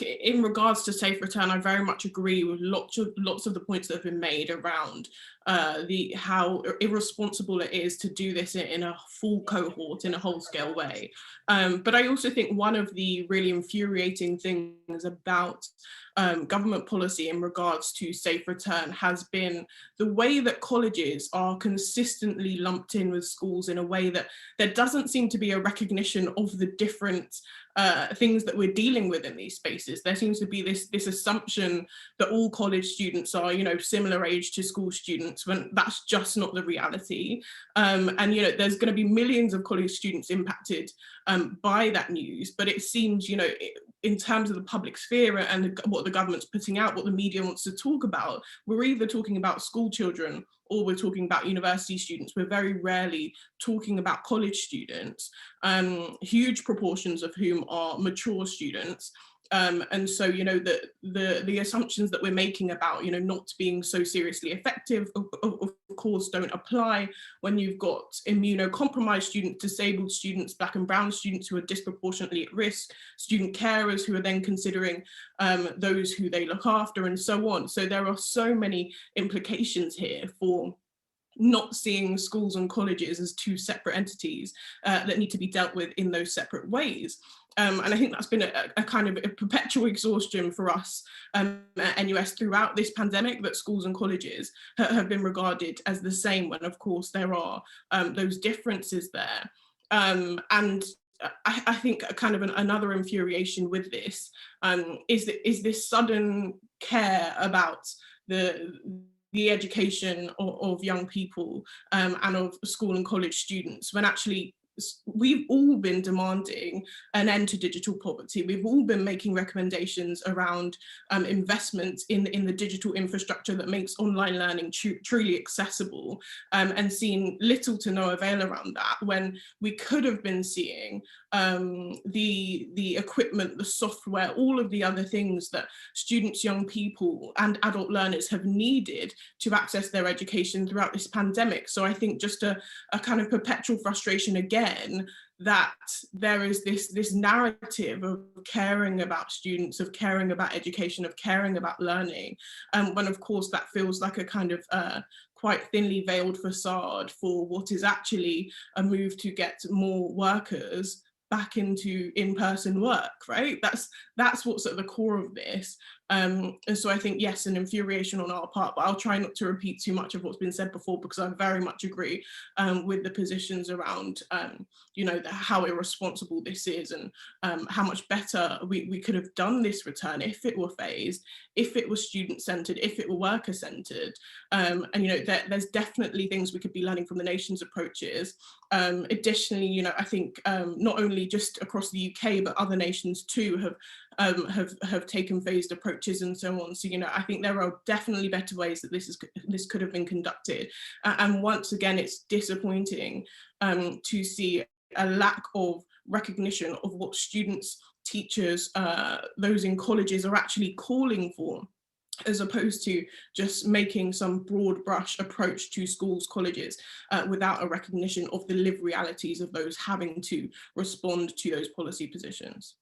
in regards to safe return, I very much agree with lots of the points that have been made around how irresponsible it is to do this in a full cohort, in a whole-scale way. But I also think one of the really infuriating things about government policy in regards to safe return has been the way that colleges are consistently lumped in with schools in a way that there doesn't seem to be a recognition of the different things that we're dealing with in these spaces. There seems to be this assumption that all college students are, similar age to school students, when that's just not the reality. And there's going to be millions of college students impacted by that news, but it seems, in terms of the public sphere and what the government's putting out, what the media wants to talk about, we're either talking about school children or we're talking about university students. We're very rarely talking about college students, huge proportions of whom are mature students. And so, the assumptions that we're making about, not being so seriously effective, of course, don't apply when you've got immunocompromised students, disabled students, Black and brown students who are disproportionately at risk, student carers who are then considering those who they look after, and so on. So there are so many implications here for not seeing schools and colleges as two separate entities that need to be dealt with in those separate ways. And I think that's been a kind of a perpetual exhaustion for us at NUS throughout this pandemic, that schools and colleges have been regarded as the same, when of course there are those differences there. And I think kind of another infuriation with this is this sudden care about the education of young people and of school and college students, when actually we've all been demanding an end to digital poverty. We've all been making recommendations around investments in the digital infrastructure that makes online learning truly accessible, and seen little to no avail around that, when we could have been seeing the equipment, the software, all of the other things that students, young people and adult learners have needed to access their education throughout this pandemic. So I think just a kind of perpetual frustration again, that there is this narrative of caring about students, of caring about education, of caring about learning, when of course that feels like a kind of quite thinly veiled facade for what is actually a move to get more workers back into in-person work, right? That's what's at the core of this. And so I think, yes, an infuriation on our part, but I'll try not to repeat too much of what's been said before, because I very much agree with the positions around, how irresponsible this is, and how much better we could have done this return if it were phased, if it was student-centered, if it were worker-centered. And, there's definitely things we could be learning from the nation's approaches. Additionally, I think not only just across the UK, but other nations too have taken phased approaches and so on. So, I think there are definitely better ways that this could have been conducted. And once again, it's disappointing to see a lack of recognition of what students, teachers, those in colleges are actually calling for, as opposed to just making some broad brush approach to schools, colleges, without a recognition of the lived realities of those having to respond to those policy positions.